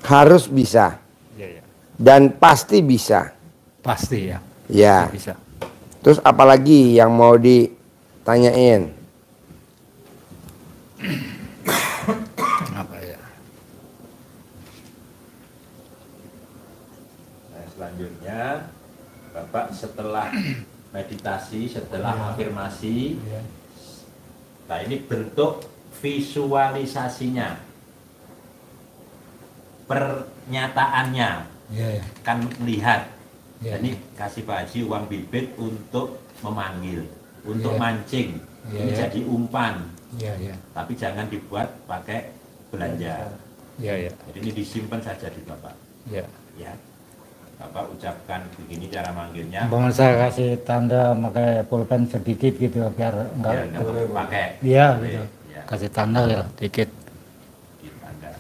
Harus bisa. Iya, ya. Dan pasti bisa. Pasti ya. Ya. Pasti bisa. Terus apalagi yang mau ditanyain? Apa ya? Nah, selanjutnya Bapak setelah meditasi, setelah afirmasi, nah ini bentuk visualisasinya, pernyataannya, kan lihat. Ini kasih Pak Haji uang bibit untuk memanggil, untuk mancing, ini jadi umpan. Tapi jangan dibuat pakai belanja. Jadi ini disimpan saja di Bapak. Ya. Bapak ucapkan begini cara manggilnya. Umpama saya kasih tanda pakai pulpen sedikit gitu biar enggak pakai. Iya gitu. Ya. Kasih tanda ya dikit. Tanda.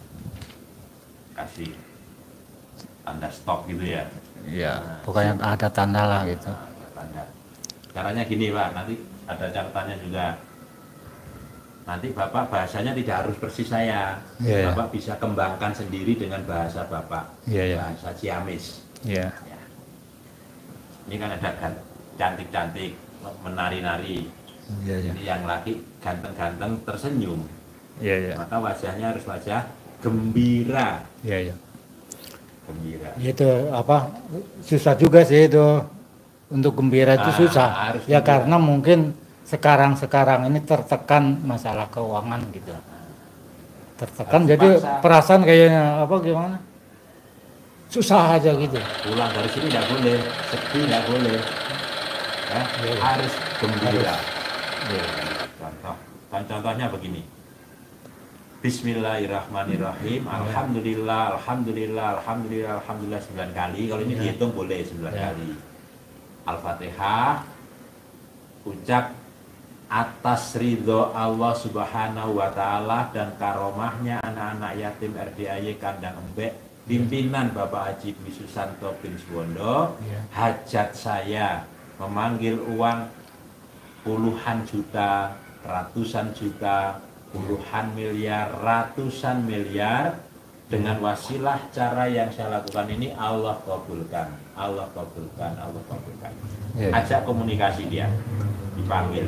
Kasih tanda stop gitu ya. Iya, pokoknya ada tanda lah gitu. Tanda. Caranya gini Pak, nanti ada catatannya juga. Nanti Bapak bahasanya tidak harus persis saya. Bapak bisa kembangkan sendiri dengan bahasa Bapak. Bahasa Ciamis. Ya. Ini kan ada cantik-cantik, menari-nari. Ini yang laki ganteng-ganteng tersenyum. Maka wajahnya harus wajah gembira. Gembira. Itu apa? Susah juga sih itu. Untuk gembira itu susah. Ya gembira. Karena mungkin sekarang ini tertekan masalah keuangan gitu. Tertekan harus jadi paksa. Perasaan kayaknya apa gimana? Susah aja gitu. Pulang dari sini nggak boleh, sedih nggak boleh. Ya, harus gembira. Contohnya begini. Bismillahirrahmanirrahim. Alhamdulillah, alhamdulillah, alhamdulillah, alhamdulillah 9 kali. Kalau ini dihitung boleh 9 kali. Al-Fatihah. Ucap atas ridho Allah Subhanahu wa Ta'ala dan karomahnya anak-anak yatim RDAY Kandang Embek, pimpinan Bapak Haji Dwi Susanto bin Suwondo, hajat saya memanggil uang puluhan juta, ratusan juta, puluhan miliar, ratusan miliar, dengan wasilah cara yang saya lakukan ini Allah kabulkan, Allah kabulkan, Allah kabulkan. Ajak komunikasi dia, dipanggil.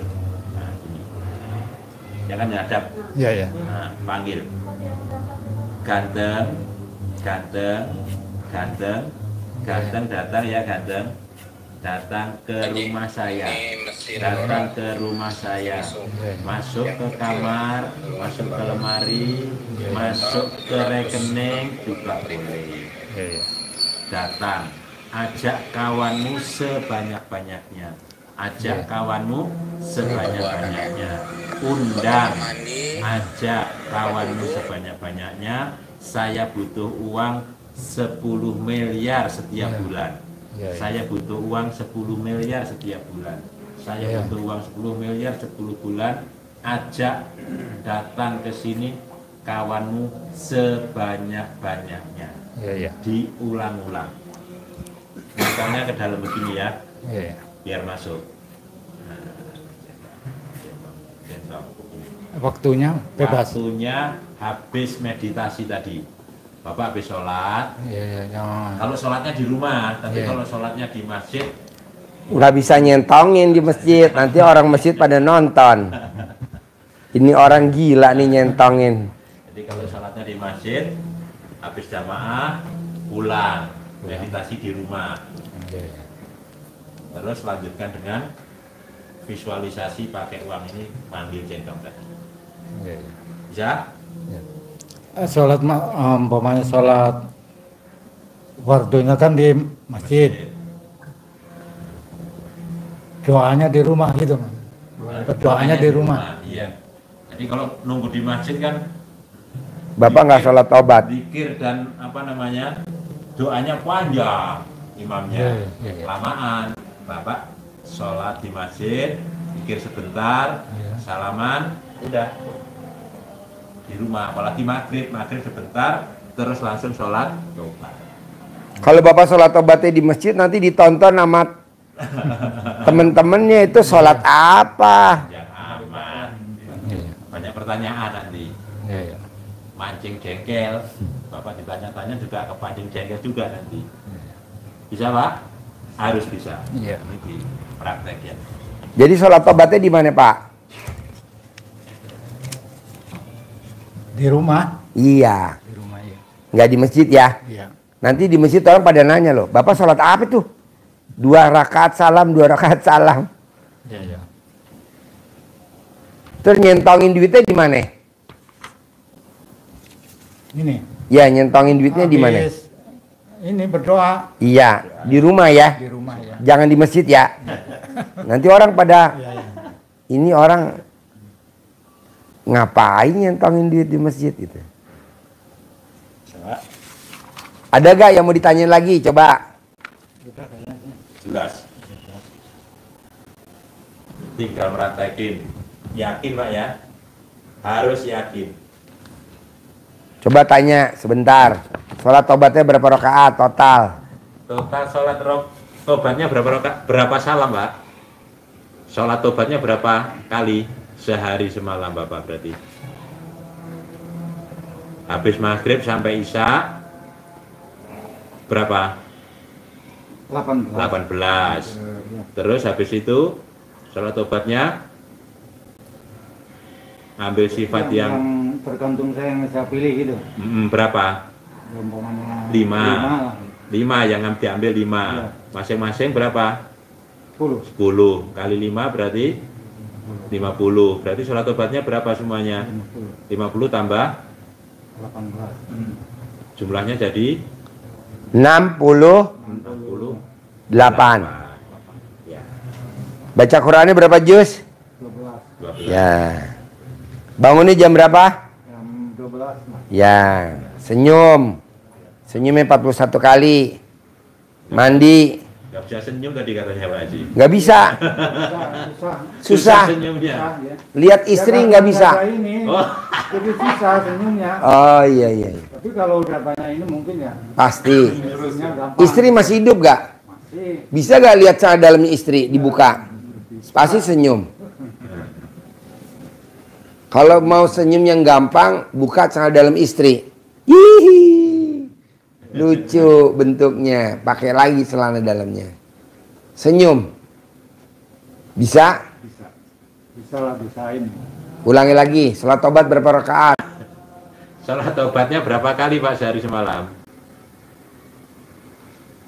Nah, ini. Jangan menghadap. Nah, panggil. Ganteng, ganteng, ganteng, ganteng datang ya ganteng. Datang ke rumah saya, datang ke rumah saya, masuk ke kamar, masuk ke lemari, masuk ke rekening juga boleh. Datang, ajak kawanmu sebanyak-banyaknya, ajak kawanmu sebanyak-banyaknya, undang, ajak kawanmu sebanyak-banyaknya. Saya butuh uang 10 miliar setiap bulan. Saya butuh uang 10 miliar setiap bulan. Saya butuh uang 10 miliar 10 bulan. Ajak datang ke sini kawanmu sebanyak-banyaknya. Diulang-ulang. Misalnya ke dalam begini ya. Biar masuk. Waktunya bebas. Waktunya habis meditasi tadi. Bapak habis sholat, kalau sholatnya di rumah, tapi kalau sholatnya di masjid nggak bisa nyentongin di masjid, nanti orang masjid pada nonton. Ini orang gila nih nyentongin. Jadi kalau sholatnya di masjid, habis jamaah pulang, meditasi di rumah. Terus lanjutkan dengan visualisasi pakai uang ini manggil centong tadi. Bisa? Sholat umpamanya sholat fardunya kan di masjid, doanya di rumah gitu, doanya di rumah. Iya. Jadi kalau nunggu di masjid kan Bapak nggak sholat taubat. Zikir dan apa namanya doanya panjang, imamnya lamaan. Bapak sholat di masjid, zikir sebentar, salaman, udah di rumah. Apalagi maghrib sebentar, terus langsung sholat taubat. Kalau Bapak sholat taubatnya di masjid, nanti ditonton sama temen-temennya, itu sholat apa? Yang aman. Banyak pertanyaan nanti. Mancing jengkel. Bapak ditanya-tanya juga kepancing jengkel juga nanti. Bisa Pak? Harus bisa. Iya. Ini di praktek ya. Jadi sholat tobatnya di mana Pak? Di rumah. Iya. Di rumah ya. Nggak di masjid ya? Iya. Nanti di masjid orang pada nanya loh, Bapak sholat apa tuh? 2 rakaat salam, 2 rakaat salam. Iya, iya. Terus nyentongin duitnya di mana? Ini. Ya, nyentongin duitnya di mana? Habis ini berdoa Iya, di rumah ya. di rumah ya. Jangan di masjid ya. Nanti orang pada Iya, iya. ini orang ngapain nyentongin duit di masjid itu? Ada gak yang mau ditanyain lagi? Coba. Jelas. Tinggal meratakin. Yakin Pak ya? Harus yakin. Coba tanya sebentar. Sholat tobatnya berapa rakaat total? Total sholat tobatnya berapa salam Pak? Sholat tobatnya berapa kali sehari semalam Bapak berarti? Habis maghrib sampai isya berapa? 18. 18. Terus habis itu sholat tobatnya ambil sifat yang tergantung saya pilih gitu. Berapa? Umpamanya 5 yang diambil 5. Iya. Masing-masing berapa? 10. 10 kali 5 berarti 50. Berarti sholat tobatnya berapa semuanya? 50 tambah 18. jumlahnya jadi 68. 68. Ya. Baca Qurannya berapa juz? 12. 12. Ya. Bangunnya jam berapa? Jam 12. Mas. Ya. Senyum. Senyumnya 41 kali. Mandi. Gak bisa senyum tadi katanya Pak Haji. Nggak bisa. Susah. senyumnya. Ya. Lihat istri nggak bisa. Ini, Oh. jadi susah senyumnya. Oh iya iya. Tapi kalau udah banyak ini mungkin ya. Pasti. Senyumnya gampang. Istri masih hidup gak? Masih. Bisa gak lihat cara dalamnya istri dibuka? Pasti senyum. Kalau mau senyum yang gampang, buka celana dalam istri. Hihi. Lucu bentuknya. Pakai lagi celana dalamnya. Senyum. Bisa? Bisa. Bisa lah, bisa ini. Ulangi lagi. Sholat tobat berapa rakaat? Sholat tobatnya berapa kali Pak sehari semalam?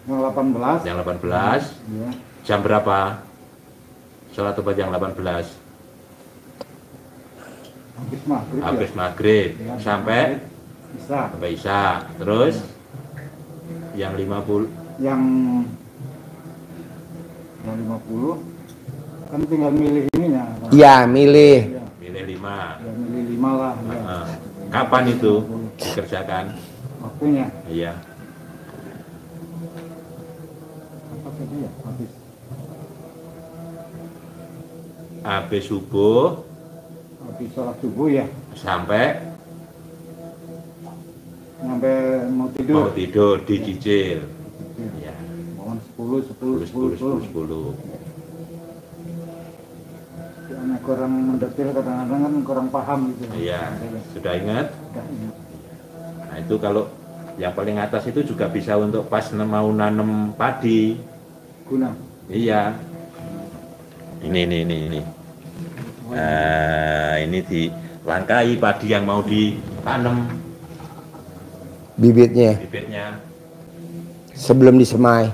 Yang 18. Yang 18. Ya. Jam berapa? Sholat tobat yang 18. Habis maghrib. Habis Ya. maghrib Ya, sampai bisa. isya. Terus yang 50 Yang 50 kan tinggal milih ininya. Iya, milih. Ya, milih 5. ya milih 5 lah. Ya. Kapan itu dikerjakan? Waktunya. Iya. Apa tadi ya? Habis. Habis subuh Habis sholat subuh ya. sampai Sampai mau tidur. mau tidur dicicil. Iya. Mohon 10. 10. Karena kurang mendetil kadang-kadang kan kurang paham gitu. Iya. Sudah ingat? Udah ingat. Nah, itu kalau yang paling atas itu juga bisa untuk pas mau nanam padi. Guna. Iya. Ini. Nah, ini dilangkai padi yang mau ditanam Bibitnya. bibitnya. Sebelum disemai.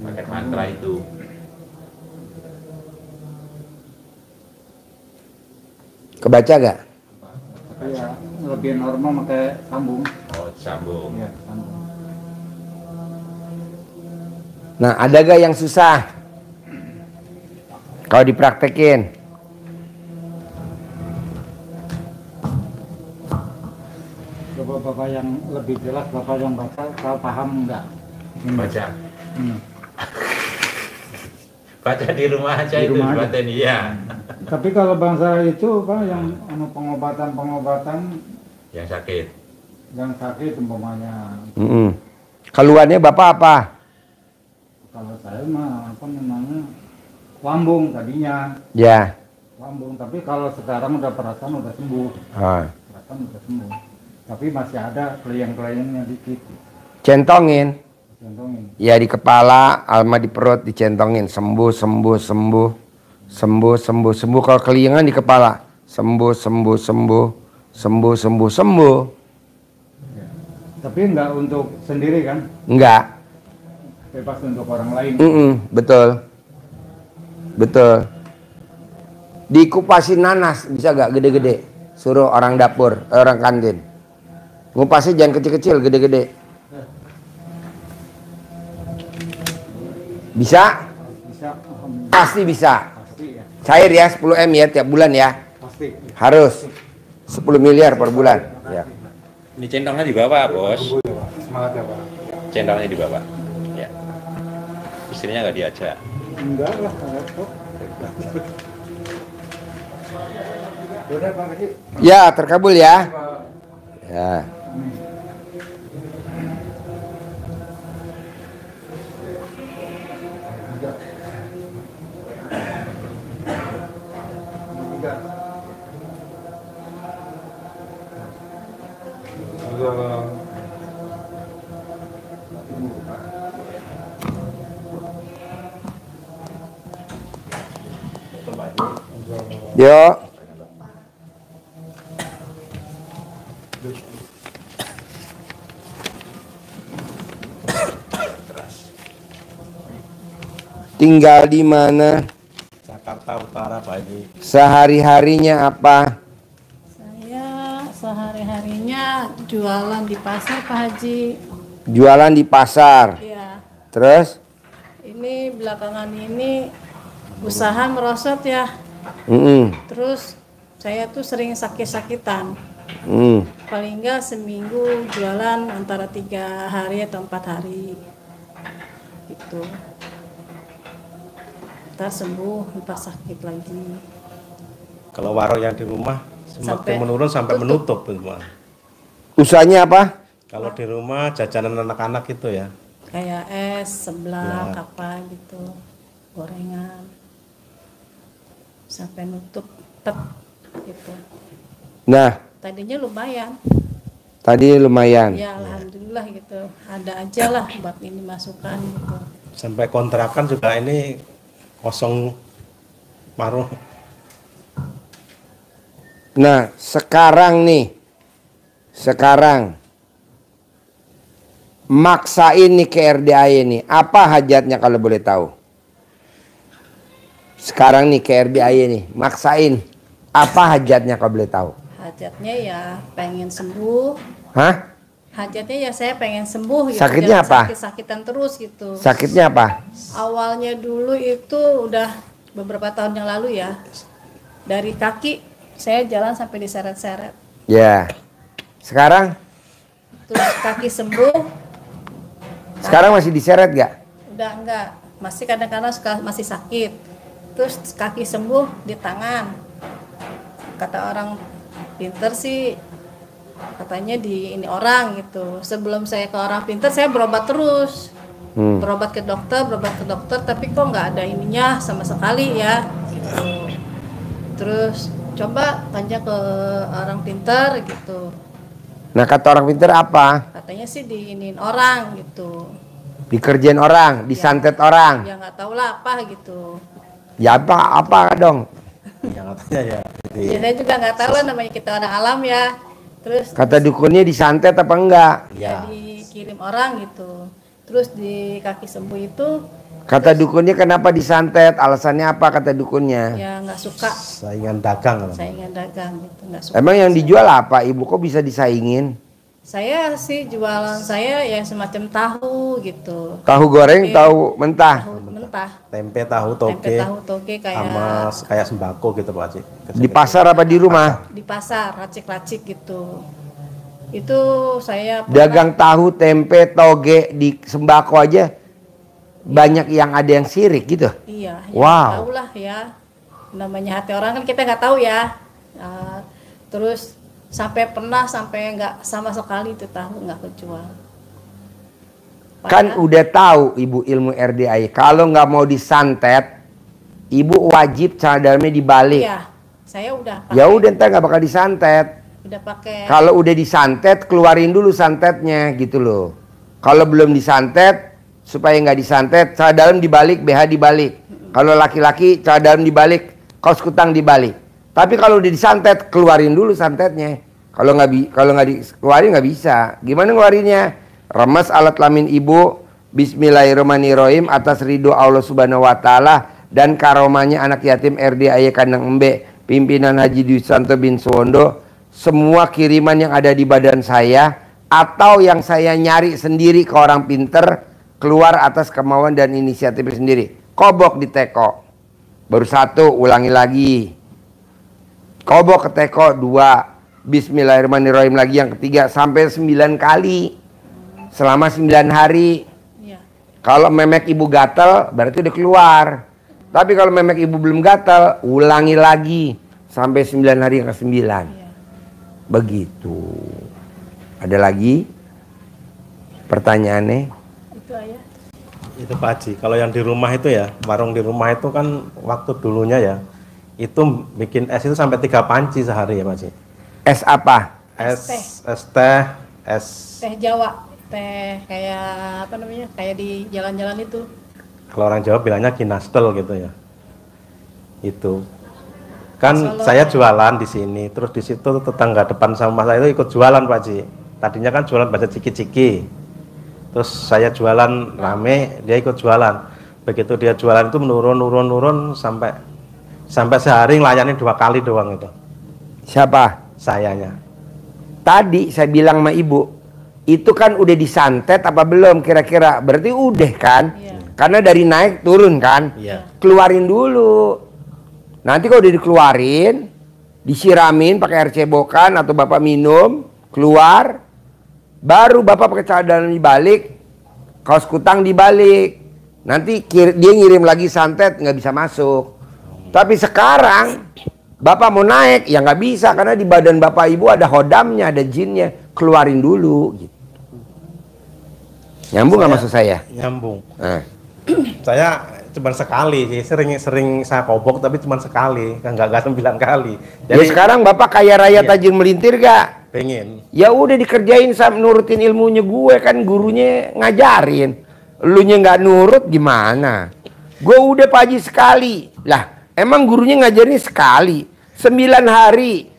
Pakai mantra itu. Kebaca gak? Tapi ya lebih normal pakai sambung. Oh, sambung. Iya, sambung. Nah, ada gak yang susah? Kalau dipraktekin. Coba Bapak yang lebih jelas, Bapak yang baca, kalau paham enggak? Baca. Hmm. Baca di rumah aja Di itu rumah aja. batin, iya. Tapi kalau bangsa itu Pak yang pengobatan Yang sakit. yang sakit umpamanya, Keluarnya Bapak apa? kalau saya mah apa namanya lambung tadinya Ya. lambung, tapi kalau sekarang udah perasaan udah sembuh Ah. perasaan kan udah sembuh. Tapi masih ada keleyang-keleyangnya dikit. Centongin. Centongin. Ya di kepala, alma di perut dicentongin. Sembuh, sembuh, sembuh. Sembuh, sembuh, sembuh. Kalau keliangan di kepala. Sembuh, sembuh, sembuh. Sembuh, sembuh, sembuh. Ya. Tapi enggak untuk sendiri kan? Enggak. Bebas untuk orang lain. Betul. Betul. Dikupasin nanas bisa gak gede-gede? Suruh orang dapur, orang kantin. Ngupasnya jangan kecil-kecil, gede-gede. Bisa? Bisa. Pasti bisa. Pasti ya. Cair ya 10 M ya tiap bulan ya. Pasti. Harus 10 miliar per bulan. Ya. Ini centongnya di bawah, Bos. Semangat ya, Pak. Centongnya di bawah. Ya. Istrinya nggak diajak. Enggak lah, kok. Udah Pak Haji. Ya terkabul ya. Ya. Yuk. Tinggal di mana? Jakarta Utara, Pak Haji. Sehari-harinya apa? Saya sehari-harinya jualan di pasar, Pak Haji. Jualan di pasar. Ya, Terus? ini belakangan ini usaha merosot ya. Terus saya tuh sering sakit-sakitan. Paling enggak seminggu jualan antara 3 hari atau 4 hari. Gitu. Ntar sembuh, ntar sakit lagi. Kalau warung yang di rumah semakin Sampai menurun sampai tutup. menutup semua. Usahanya apa? Kalau di rumah jajanan anak-anak itu ya. Kayak es, seblak, Ya. apa gitu, gorengan. Sampai nutup, tet, gitu. Nah, Tadinya lumayan. tadi lumayan. Ya alhamdulillah gitu. Ada aja lah buat ini masukan gitu. Sampai kontrakan juga ini kosong paruh. Nah, sekarang nih. Sekarang. Maksain nih ke RDAY nih. Apa hajatnya kalau boleh tahu? Sekarang nih ke RDAY nih. Maksain. Apa hajatnya kalau boleh tahu? Hajatnya ya pengen sembuh. Hah? Hajatnya ya saya pengen sembuh gitu. Sakitnya Jangan apa? Sakit-sakitan terus gitu. Sakitnya apa? Awalnya dulu itu udah beberapa tahun yang lalu ya. Dari kaki saya jalan sampai diseret-seret. Ya. Sekarang? Terus kaki sembuh. Sekarang masih diseret gak? Udah enggak. Masih kadang-kadang masih sakit. Terus kaki sembuh di tangan. Kata orang pinter sih, katanya di ini orang gitu. Sebelum saya ke orang pinter saya berobat terus. Berobat ke dokter, tapi kok nggak ada ininya sama sekali ya gitu. Terus coba tanya ke orang pinter gitu. Nah, kata orang pintar apa? Katanya sih diinin orang gitu. Dikerjain orang, disantet orang. Ya nggak tahu lah apa gitu. Ya apa dong? Yang katanya ya. Ya saya juga nggak tahu lah, namanya kita orang alam ya. Terus Kata dukunnya disantet apa enggak? ya dikirim orang gitu. Terus di kaki sembuh itu Kata dukunnya kenapa disantet? Alasannya apa kata dukunnya? ya nggak suka Saingan dagang. saingan dagang gitu, nggak suka. Emang yang dijual apa? Ibu kok bisa disaingin? Saya sih jualan saya ya semacam tahu gitu. Tahu goreng, Tapi tahu mentah. Tahu mentah. Tempe, tahu, Tempe toge. tahu toge Sama kayak kayak sembako gitu Pak Haji. Di pasar apa di rumah? di pasar racik-racik gitu. Itu saya pernah- Dagang tahu, tempe, toge di sembako aja banyak yang ada yang sirik gitu. Iya, ya Wow. tahu lah ya. Namanya hati orang kan kita nggak tahu ya. Terus sampai nggak sama sekali itu tahu nggak kejual. Kan udah tahu ibu ilmu RDAY. Kalau nggak mau disantet, ibu wajib celana dalamnya dibalik. Iya, saya udah. Ya udah ntar nggak bakal disantet. Udah pakai. Kalau udah disantet, keluarin dulu santetnya gitu loh. Kalau belum disantet, supaya nggak disantet, celana dalam dibalik, BH dibalik. Kalau laki-laki, celana dalam dibalik, kaos kutang dibalik. Tapi kalau udah disantet, keluarin dulu santetnya. Kalau nggak dikeluarin nggak bisa. Gimana ngeluarinnya? Remes alat kelamin ibu, Bismillahirrahmanirrahim, atas ridho Allah Subhanahu Wa Taala dan karomanya anak yatim RDAY Kandang Embe, pimpinan Haji Dwi Susanto bin Suwondo. Semua kiriman yang ada di badan saya atau yang saya nyari sendiri ke orang pinter keluar atas kemauan dan inisiatif sendiri. Kobok di teko. Baru 1, ulangi lagi. Kobok ke teko 2. Bismillahirrahmanirrahim lagi yang ketiga sampai 9 kali. Selama 9 hari. Iya. Kalau memek ibu gatel berarti udah keluar. Tapi kalau memek ibu belum gatel, ulangi lagi sampai 9 hari yang ke-9. Iya. Begitu. Ada lagi pertanyaannya? Itu ayah. Itu Pak Haji, kalau yang di rumah itu ya, warung di rumah itu kan waktu dulunya ya, itu bikin es itu sampai 3 panci sehari ya Pak Haji. Es apa? Es teh, es Teh Jawa, teh kayak apa namanya? Kayak di jalan-jalan itu. kalau orang Jawa bilangnya kinastel gitu ya. Itu. Kan Solo. saya jualan di sini, terus di situ tetangga depan sama saya itu ikut jualan Pak Haji. Tadinya kan jualan baca ciki-ciki. Terus saya jualan rame, dia ikut jualan. Begitu dia jualan itu menurun sampai sehari ngelayanin 2 kali doang itu. Siapa? Sayanya. Tadi saya bilang sama ibu, itu kan udah disantet apa belum kira-kira? Berarti udah kan? Iya. Karena dari naik turun kan? Iya. Keluarin dulu. Nanti kalau udah dikeluarin, disiramin pakai air cebokan atau bapak minum, keluar, baru bapak pakai celana dalam dibalik, kaos kutang dibalik. Nanti dia ngirim lagi santet, nggak bisa masuk. Tapi sekarang bapak mau naik, ya nggak bisa karena di badan bapak ibu ada hodamnya, ada jinnya. Keluarin dulu. Gitu. Nyambung nggak maksud saya? Nyambung. Nah. Saya cuma sekali sih, sering saya kobok tapi cuma sekali, kan nggak 9 kali. Jadi sekarang bapak kaya raya Iya. tajir melintir gak? Pengen. Ya udah dikerjain sama nurutin ilmunya gue, kan gurunya ngajarin. Elunya nggak nurut gimana? Gue udah Pak Haji sekali. Lah, emang gurunya ngajarin sekali. 9 hari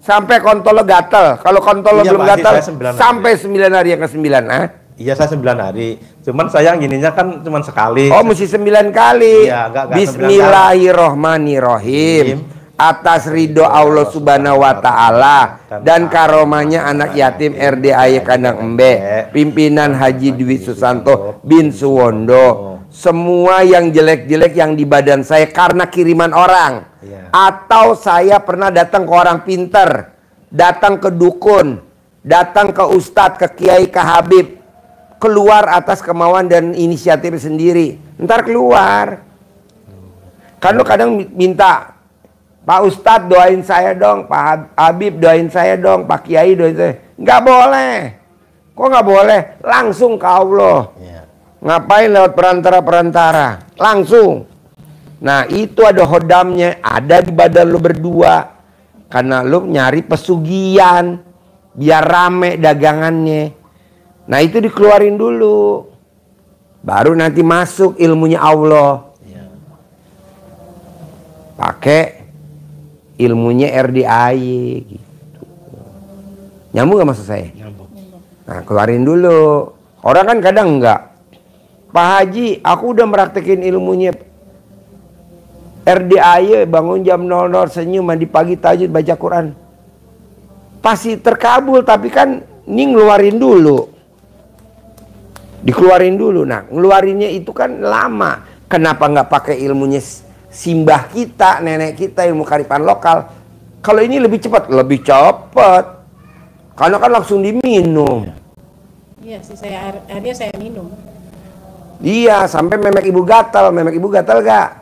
sampai kontol lo gatel. Kalau kontol lo Iya, belum Pak Haji, gatel saya 9 hari. sampai 9 hari yang ke-9, ah? Iya saya 9 hari. Cuman saya gininya kan cuma sekali. Oh, mesti 9 kali. Iya, enggak 9 Bismillahirrohmanirrohim. Atas ridho Allah Subhanahu Wa Taala dan karomanya anak yatim RDAY Kandang Embe, pimpinan Haji Dwi Susanto bin Suwondo. Semua yang jelek-jelek yang di badan saya karena kiriman orang. Iya. Atau saya pernah datang ke orang pinter, datang ke dukun, datang ke ustadz, ke kiai, ke habib, keluar atas kemauan dan inisiatif sendiri. Ntar keluar. Kan lu kadang minta, Pak Ustadz doain saya dong, Pak Habib doain saya dong, Pak Kiai doain saya. Nggak boleh. Kok nggak boleh? Langsung ke Allah. Iya. Ngapain lewat perantara-perantara? Langsung. Nah itu ada hodamnya, ada di badan lu berdua. Karena lu nyari pesugihan, biar rame dagangannya. Nah itu dikeluarin dulu. Baru nanti masuk ilmunya Allah. Iya. Pakai ilmunya RDAY gitu. Nyambung gak maksud saya? Nyambung. Nah keluarin dulu. Orang kan kadang enggak. Pak Haji, aku udah meraktekin ilmunya RDAY, bangun jam 00, senyum, mandi pagi, tahajud, baca Quran. Pasti terkabul, tapi kan ini ngeluarin dulu. Dikeluarin dulu. Nah, ngeluarinnya itu kan lama. Kenapa nggak pakai ilmunya simbah kita, nenek kita, ilmu kearifan lokal? Kalau ini lebih cepat, karena kan langsung diminum. Iya sih, akhirnya saya minum. Iya, sampai memek ibu gatal. Memek ibu gatal gak?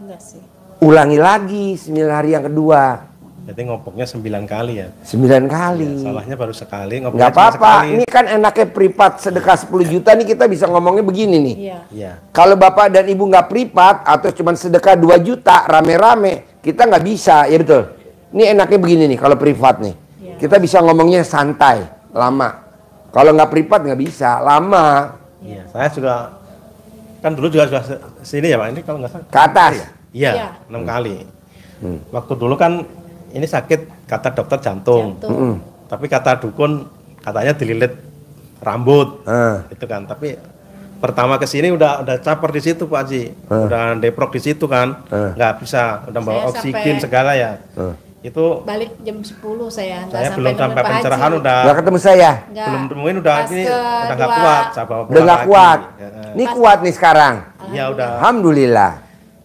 Enggak sih. Ulangi lagi 9 hari yang kedua. Jadi ngopoknya 9 kali ya. 9 kali. Ya, salahnya baru sekali, ngopoknya Nggak cuma apa-apa. sekali. Ini kan enaknya privat sedekah 10 juta nih kita bisa ngomongnya begini nih. Iya. Iya. Kalau bapak dan ibu nggak privat atau cuma sedekah 2 juta rame-rame, kita nggak bisa, ya betul. Ini enaknya begini nih kalau privat nih. Iya. Kita bisa ngomongnya santai, lama. Kalau nggak privat nggak bisa, lama. Iya, saya juga kan dulu juga sudah sini ya Pak. Ini kalau nggak salah. Ke atas. Iya, Iya. 6 kali. Waktu dulu kan ini sakit kata dokter jantung. Mm-mm. Tapi kata dukun katanya dililit rambut. Ah. Itu kan. Tapi pertama ke sini udah caper di situ Pak Haji. Udah deprok di situ kan. Nggak bisa, udah bawa Saya oksigen sampai- segala ya. Itu Balik jam 10 saya. Nggak saya belum nemuin sampai Pak Haji. pencerahan udah Nggak ketemu saya. Nggak. belum temuin udah Pas ini ke udah nggak dua- kuat. Saya bawa Udah pulang nggak lagi. kuat. Ya, Ini kuat nih sekarang. Iya udah. Alhamdulillah.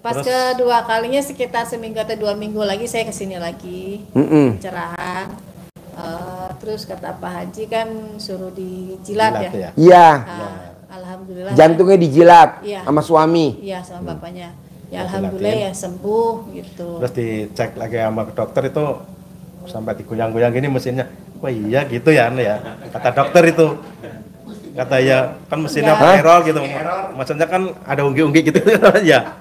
Pas Terus- kedua kalinya sekitar seminggu atau 2 minggu lagi saya kesini lagi Mm-mm. pencerahan. Terus kata Pak Haji kan suruh dijilat Jilat ya. Iya. Alhamdulillah. Jantungnya dijilat Iya. sama suami. Iya sama bapaknya. Ya Ya, alhamdulillah dilatin. ya sembuh gitu. Terus dicek lagi sama dokter itu sampai digoyang-goyang gini mesinnya. Wah iya gitu ya, Anu ya. Kata dokter itu. Kata ya kan mesinnya Ya. error gitu. Maksudnya kan ada unggi-unggi gitu ya.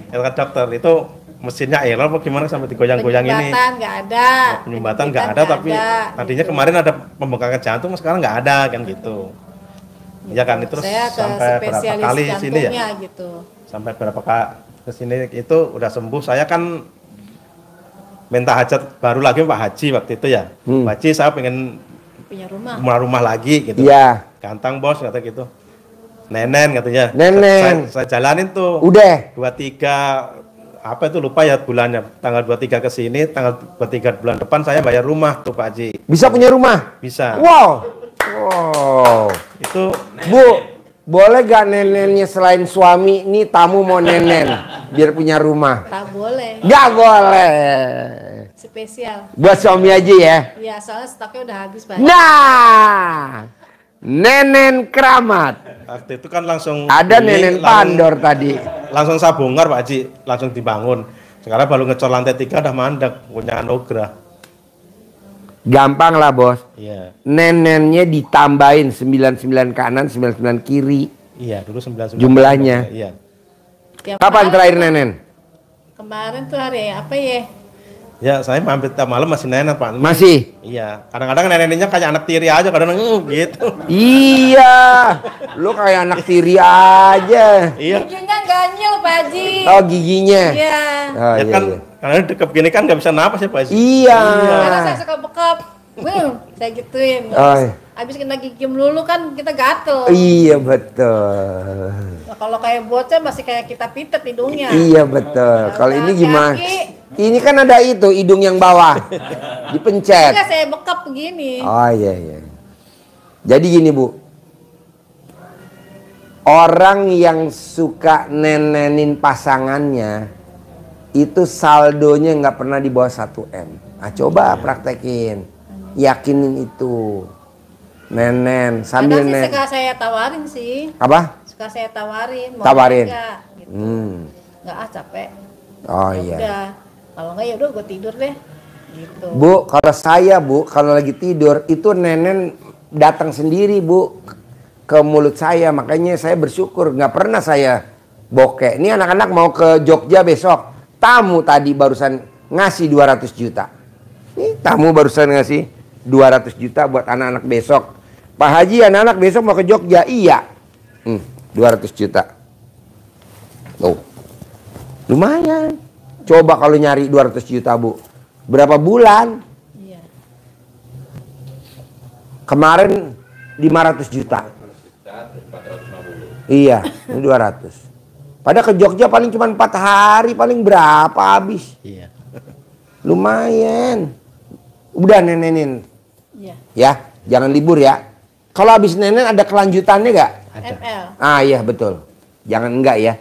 Kata dokter itu mesinnya error apa gimana sampai digoyang-goyang ini. Penyumbatan nggak ada. Penyumbatan nggak ada tapi tadinya gitu. kemarin ada pembengkakan jantung sekarang nggak ada kan gitu. Iya kan itu terus saya ke sampai berapa spesialis kali sini ya? jantungnya gitu. Sampai berapa kali ke sini itu udah sembuh. Saya kan minta hajat baru lagi Pak Haji waktu itu ya. Pak Haji saya pengen Punya rumah. rumah lagi gitu. Iya. Ganteng bos kata gitu. Nenen katanya. Nenen. Saya jalanin tuh. Udah. 23 apa itu lupa ya bulannya. Tanggal 23 ke sini, tanggal 23 bulan depan saya bayar rumah tuh Pak Haji. Bisa punya rumah. Bisa. Wow. Wow. Itu Bu, boleh gak nenennya selain suami ini tamu mau nenen biar punya rumah? Tak boleh. Gak boleh. Spesial. Buat suami aja ya. Iya soalnya stoknya udah habis Pak. Nah, nenen keramat. waktu itu kan langsung Ada beli, nenen pandor tadi. langsung saya bongkar Pak Haji, langsung dibangun. Sekarang baru ngecor lantai 3 udah mandek, punya anugerah. Gampang lah bos. Iya. Nenennya ditambahin 99 kanan, 99 kiri. Iya, dulu 99. Jumlahnya. Iya. Tiap Kapan hari terakhir tuh- nenen? Kemarin tuh hari apa ya? Ya, saya mampir tiap malam masih nenek, Pak. Masih? Iya. Kadang-kadang neneknya kayak anak tiri aja, kadang gitu. Iya. Lu kayak anak tiri aja. Iya. Giginya ganyel Pak Haji. Oh giginya. Iya. Oh, Ya iya, kan, iya. karena dekep gini kan nggak bisa napas ya, Pak Haji. Iya. Karena saya suka bekap. Saya gituin. Oh, iya. Habis kena gigi melulu kan kita gatel. Iya betul. Nah, kalau kayak bocah masih kayak kita pitet hidungnya. Iya betul. Kalau ini gimana? Kaki. Ini kan ada itu hidung yang bawah. Dipencet. Enggak, saya bekap begini. Oh iya iya. Jadi gini Bu. Orang yang suka nenenin pasangannya itu saldonya nggak pernah di bawah 1 M. Nah, coba praktekin. Yakinin itu. Nenen sambil Kadang sih nen. suka saya tawarin sih. Apa? Suka saya tawarin. Mau Tawarin. enggak? Gitu. Enggak capek. Oh Ya iya. udah. Kalau enggak ya udah gue tidur deh. Gitu. Bu, kalau saya Bu, kalau lagi tidur itu nenen datang sendiri Bu ke mulut saya, makanya saya bersyukur nggak pernah saya bokeh. Ini anak-anak mau ke Jogja besok, tamu tadi barusan ngasih 200 juta. Ini tamu barusan ngasih 200 juta buat anak-anak besok. Pak Haji, anak-anak besok mau ke Jogja, iya. 200 juta. Tuh, lumayan. Coba kalau nyari 200 juta Bu, berapa bulan? Iya. Kemarin 500 juta. Iya, ini 200. Pada ke Jogja paling cuma 4 hari, paling berapa habis? Iya. Lumayan. Udah nenenin. Iya. Ya, jangan libur ya. Kalau habis nenen ada kelanjutannya gak? ML. Ah iya betul. Jangan enggak ya.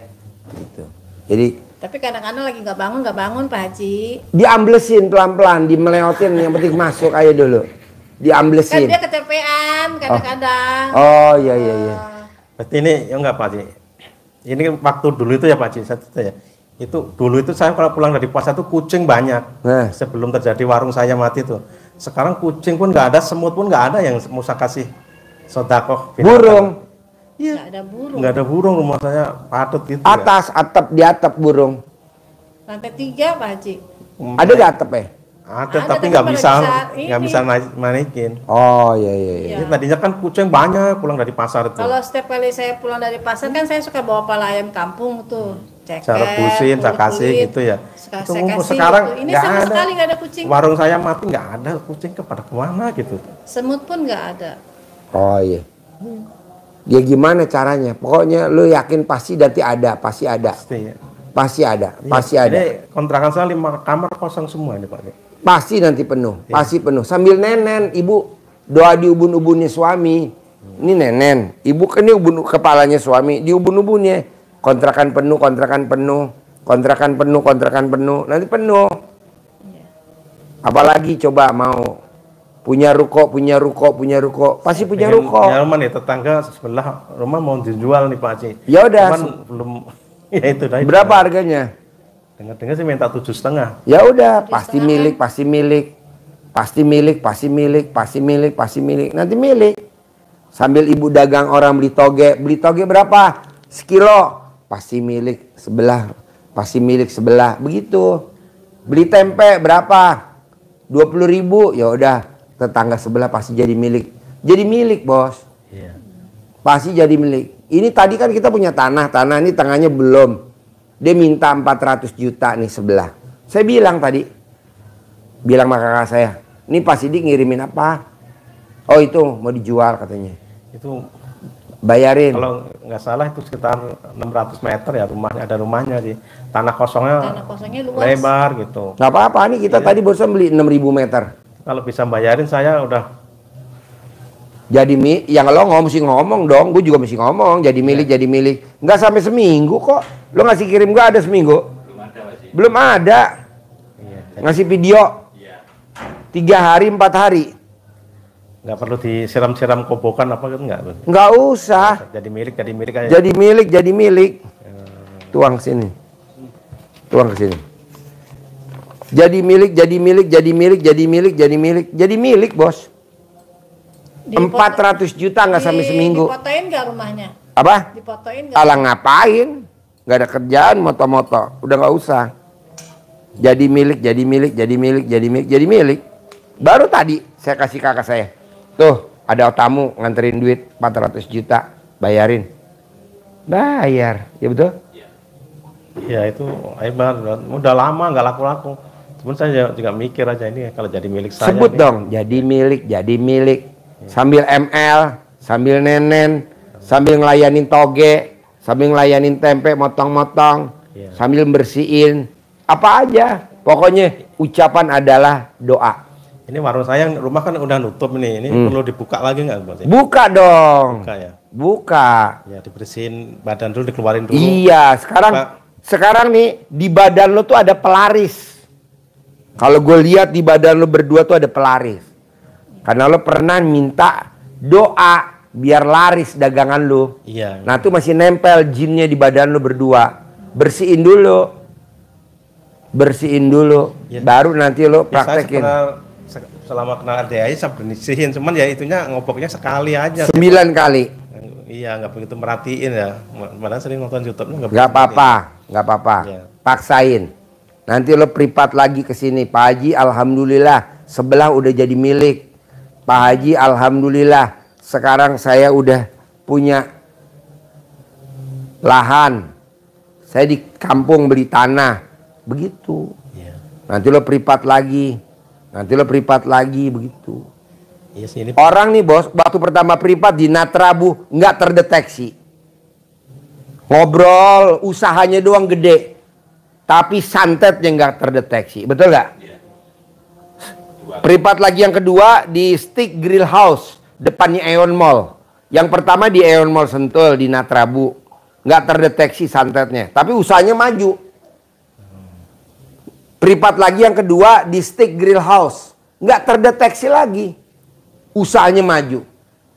Gitu. Jadi Tapi kadang-kadang lagi nggak bangun Pak Haji. diamblesin pelan-pelan, dimeleotin, yang penting masuk aja dulu. Kan Diamblesin. dia kecapean kadang-kadang. Oh iya iya iya. Berarti ini ya enggak Pak Haji. Ini waktu dulu itu ya Pak Haji, ya. Itu dulu itu saya kalau pulang dari puasa itu kucing banyak. Nah. Sebelum terjadi warung saya mati tuh. Sekarang kucing pun nggak ada, semut pun nggak ada yang mau saya kasih sodakoh. Burung. Iya. Nggak ada burung. Nggak ada burung, rumah saya patut gitu. Ya. Atas atap, di atap burung. Lantai 3 Pak Haji. Ada gak atap ya? Ada tapi nggak bisa manikin. Oh iya iya. Iya. Ini tadinya kan kucing banyak pulang dari pasar itu. Kalau setiap kali saya pulang dari pasar kan saya suka bawa pala ayam kampung tuh. Ceker, Saya rebusin, saya kasih gitu ya. Saya Itu kasih sekarang gitu. Ini nggak sama ada. sekali nggak ada kucing. Warung saya mati nggak ada kucing kepada kemana gitu. Semut pun nggak ada. Oh iya. Ya gimana caranya? Pokoknya lu yakin pasti nanti ada, pasti ada. Pasti ya. Pasti ada, Iya, pasti ada. Ini kontrakan saya 5 kamar kosong semua ini Pak. Pasti nanti penuh, Iya. pasti penuh. Sambil nenen, ibu doa di ubun-ubunnya suami. Ini nenen, ibu kan ini ubun kepalanya suami, di ubun-ubunnya. Kontrakan penuh, kontrakan penuh, kontrakan penuh, kontrakan penuh, nanti penuh. Apalagi coba mau punya ruko, pasti punya ruko. Ya rumah nih tetangga sebelah rumah mau dijual nih Pak Haji. Ya udah. Cuman belum ya itu dah. Berapa harganya? Dengar-dengar sih minta 7,5. Ya udah, pasti milik, pasti milik. Pasti milik, pasti milik, pasti milik, pasti milik. Nanti milik. Sambil ibu dagang orang beli toge berapa? Sekilo. Pasti milik sebelah, pasti milik sebelah. Begitu. Beli tempe berapa? 20.000. Ya udah, tetangga sebelah pasti jadi milik. Jadi milik, Bos. Iya. Pasti jadi milik. Ini tadi kan kita punya tanah ini tanahnya belum. Dia minta 400 juta nih sebelah. Saya bilang tadi, bilang sama kakak saya, ini Pak Sidik ngirimin apa? Oh itu mau dijual katanya. Itu Bayarin. kalau nggak salah itu sekitar 600 meter ya rumahnya, ada rumahnya sih. Tanah kosongnya luas. lebar gitu. Nggak apa-apa nih kita tadi barusan beli 6.000 meter. Kalau bisa bayarin saya udah. Jadi yang lo mesti ngomong dong, gue juga mesti ngomong. Jadi milik, jadi milik. Nggak sampai seminggu kok. Lo ngasih kirim gue ada seminggu? Belum ada Pak. Belum ada. Iya, Ngasih video. Iya. 3 hari, 4 hari. nggak perlu disiram-siram kobokan apa gitu nggak? Nggak usah. Jadi milik aja. Jadi milik, jadi milik. Tuang sini. Tuang ke sini. Jadi milik, jadi milik, jadi milik, jadi milik, jadi milik. Jadi milik, Bos. 400 juta nggak sampai seminggu. Dipotoin nggak rumahnya? Apa? Dipotoin nggak? Alah ngapain? Nggak ada kerjaan, moto-moto. Udah nggak usah. Jadi milik, jadi milik, jadi milik, jadi milik, jadi milik. Baru tadi saya kasih kakak saya. Tuh, ada tamu nganterin duit 400 juta. Bayarin. Bayar. Ya betul? Ya itu hebat. Udah lama nggak laku-laku. Cuman saya juga mikir aja ini kalau jadi milik saya. Sebut nih. dong. Jadi milik, jadi milik. Sambil ML, sambil nenen, sambil ngelayanin toge, sambil ngelayanin tempe, motong-motong, sambil bersihin. Apa aja. Pokoknya ucapan adalah doa. Ini warung saya, rumah kan udah nutup nih. Ini perlu dibuka lagi nggak, Bos? Buka dong. Buka ya. Buka. Ya dibersihin badan dulu, dikeluarin dulu. Iya, sekarang nih di badan lo tuh ada pelaris. Kalau gue lihat di badan lo berdua tuh ada pelaris. Karena lo pernah minta doa biar laris dagangan lo. Iya. Nah tuh masih nempel jinnya di badan lo berdua. Bersihin dulu. Bersihin dulu. Ya. Baru nanti lo praktekin. Selama kenal DAI saya bersihin. Cuman ya itunya ngoboknya sekali aja. 9 kali. Iya, nggak begitu merhatiin ya. Malah sering nonton YouTube-nya Nggak apa-apa. Nggak apa-apa. Ya. Paksain. Nanti lo pripat lagi ke sini. Pak Haji alhamdulillah sebelah udah jadi milik. Pak Haji alhamdulillah sekarang saya udah punya lahan. Saya di kampung beli tanah. Begitu. Iya. Nanti lo pripat lagi. Nanti lo pripat lagi begitu. Iya sih ini. Orang nih bos, waktu pertama pripat di Natrabu nggak terdeteksi. Ngobrol, usahanya doang gede. Tapi santetnya nggak terdeteksi. Betul nggak? Pripat lagi yang kedua di Stick Grill House. Depannya Aeon Mall. Yang pertama di Aeon Mall Sentul di Natrabu. Nggak terdeteksi santetnya. Tapi usahanya maju. Pripat lagi yang kedua di Stick Grill House. Nggak terdeteksi lagi. Usahanya maju.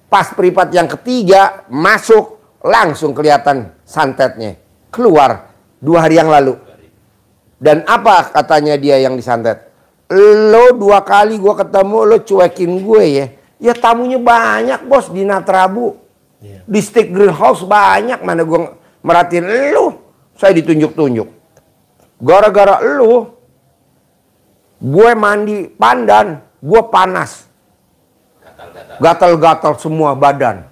Pas pripat yang ketiga masuk langsung kelihatan santetnya. Keluar 2 hari yang lalu. Dan apa katanya dia yang disantet? Lo 2 kali gue ketemu lo cuekin gue ya. Ya tamunya banyak bos di Natrabu. Iya. Di Stick Grill House banyak. Mana gue merhatiin lo. Saya ditunjuk-tunjuk. Gara-gara lo. Gue mandi pandan, gue panas. Gatal-gatal semua badan.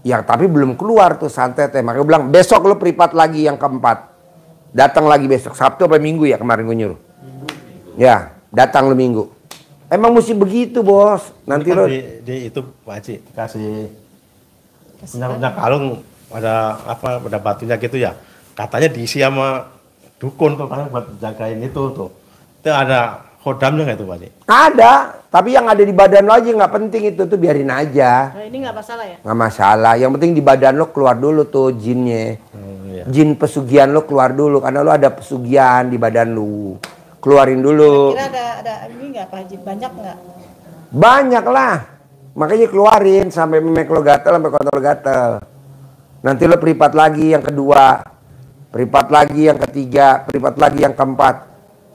Ya tapi belum keluar tuh santetnya. Makanya bilang besok lu pripat lagi yang keempat. Datang lagi besok. Sabtu apa Minggu ya kemarin gue nyuruh. Ya datang lu Minggu. Emang mesti begitu bos. Nanti kan lo di itu Pak Haji kasih punya kalung ada apa ada batunya gitu ya. Katanya diisi sama dukun tuh karena buat jagain itu tuh. Itu ada khodamnya nggak itu Pak Haji? ada. Tapi yang ada di badan lo aja nggak penting itu tuh biarin aja. Nah, ini nggak masalah ya? Nggak masalah. Yang penting di badan lo keluar dulu tuh jinnya. Iya. Jin pesugihan lo keluar dulu karena lo ada pesugihan di badan lo. Keluarin dulu. Kira ada ini nggak Pak Haji? Banyak nggak? Banyak lah. Makanya keluarin sampai memek lo gatel, sampai kontol gatel. Nanti lo pripat lagi yang kedua. Pripat lagi yang ketiga. Pripat lagi yang keempat.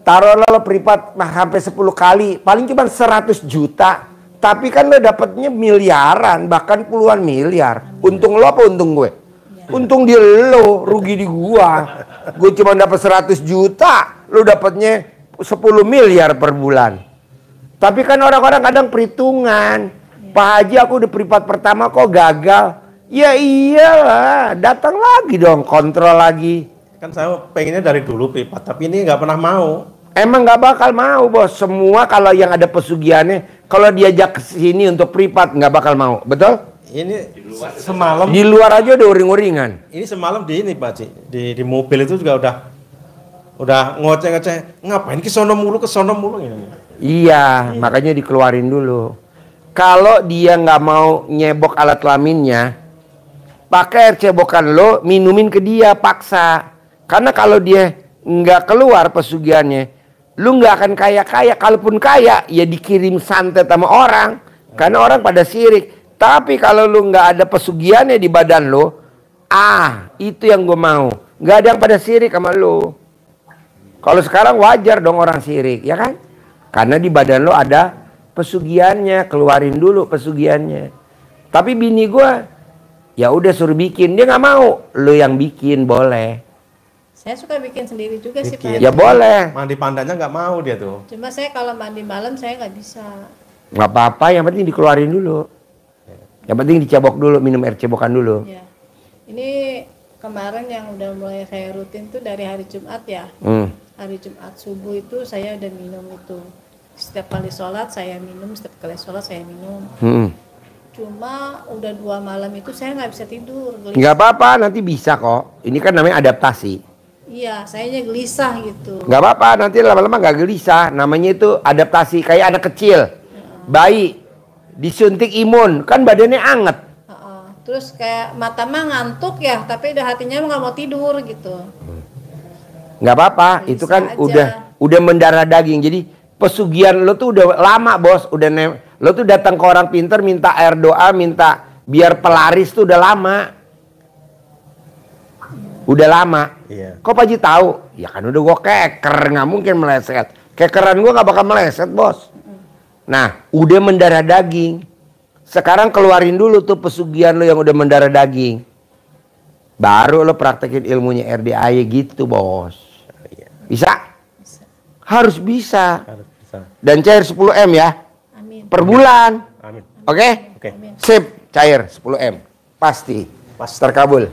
Taruhlah lo pripat sampai 10 kali. Paling cuma 100 juta. Tapi kan lo dapatnya miliaran. Bahkan puluhan miliar. Untung lo apa untung gue? Untung di lo, rugi di gua. Gue cuma dapat 100 juta. Lo dapatnya 10 miliar per bulan. Tapi kan orang-orang kadang perhitungan. Pak Haji aku udah privat pertama kok gagal. Ya iyalah, datang lagi dong, kontrol lagi. Kan saya pengennya dari dulu privat, tapi ini nggak pernah mau. Emang nggak bakal mau bos. Semua kalau yang ada pesugihannya, kalau diajak ke sini untuk privat nggak bakal mau, betul? Ini semalam Di luar aja udah uring-uringan. ini semalam di ini Pak Haji, di mobil itu juga udah ngoceh-ngoceh, ngapain ke sono mulu ini. Iya, makanya dikeluarin dulu. Kalau dia nggak mau nyebok alat kelaminnya, pakai air cebokan lo, minumin ke dia, paksa. Karena kalau dia nggak keluar pesugihannya, lu nggak akan kaya-kaya. Kalaupun kaya, ya dikirim santet sama orang. Karena orang pada sirik. Tapi kalau lu nggak ada pesugihannya di badan lo, itu yang gue mau. Nggak ada yang pada sirik sama lu. Kalau sekarang wajar dong orang sirik, ya kan? Karena di badan lo ada pesugihannya, keluarin dulu pesugihannya. Tapi bini gue, ya udah suruh bikin, dia nggak mau. Lo yang bikin boleh. Saya suka bikin sendiri juga sih Pak Bikin. Haji. Ya boleh. Mandi pandannya nggak mau dia tuh. Cuma saya kalau mandi malam saya nggak bisa. Nggak apa-apa, yang penting dikeluarin dulu. Yang penting dicebok dulu, minum air cebokan dulu. Ya. Ini kemarin yang udah mulai saya rutin tuh dari hari Jumat ya. Hari Jumat subuh itu saya udah minum itu. Setiap kali sholat saya minum, setiap kali sholat saya minum. Cuma udah 2 malam itu saya nggak bisa tidur. Nggak apa-apa, nanti bisa kok. Ini kan namanya adaptasi. Iya, sayanya gelisah gitu. Nggak apa-apa, nanti lama-lama nggak gelisah. Namanya itu adaptasi, kayak anak kecil. Bayi, disuntik imun, kan badannya anget. Terus kayak mata mah ngantuk ya, tapi udah hatinya nggak mau tidur gitu. Nggak apa-apa, Bisa itu kan aja. udah mendarah daging. Jadi pesugihan lo tuh udah lama bos. Lo tuh datang ke orang pinter minta air doa, minta biar pelaris tuh udah lama. Udah lama. Iya. Kok Pak Haji tahu? Ya kan udah gue keker, nggak mungkin meleset. Kekeran gue nggak bakal meleset bos. Nah, udah mendarah daging. Sekarang keluarin dulu tuh pesugihan lo yang udah mendarah daging. Baru lo praktekin ilmunya RDAY gitu bos. Bisa? Harus bisa. Harus bisa. Dan cair 10M ya. Amin. Per bulan. Amin. Oke? Oke. Sip, cair 10M. Pasti. Pasti. Terkabul.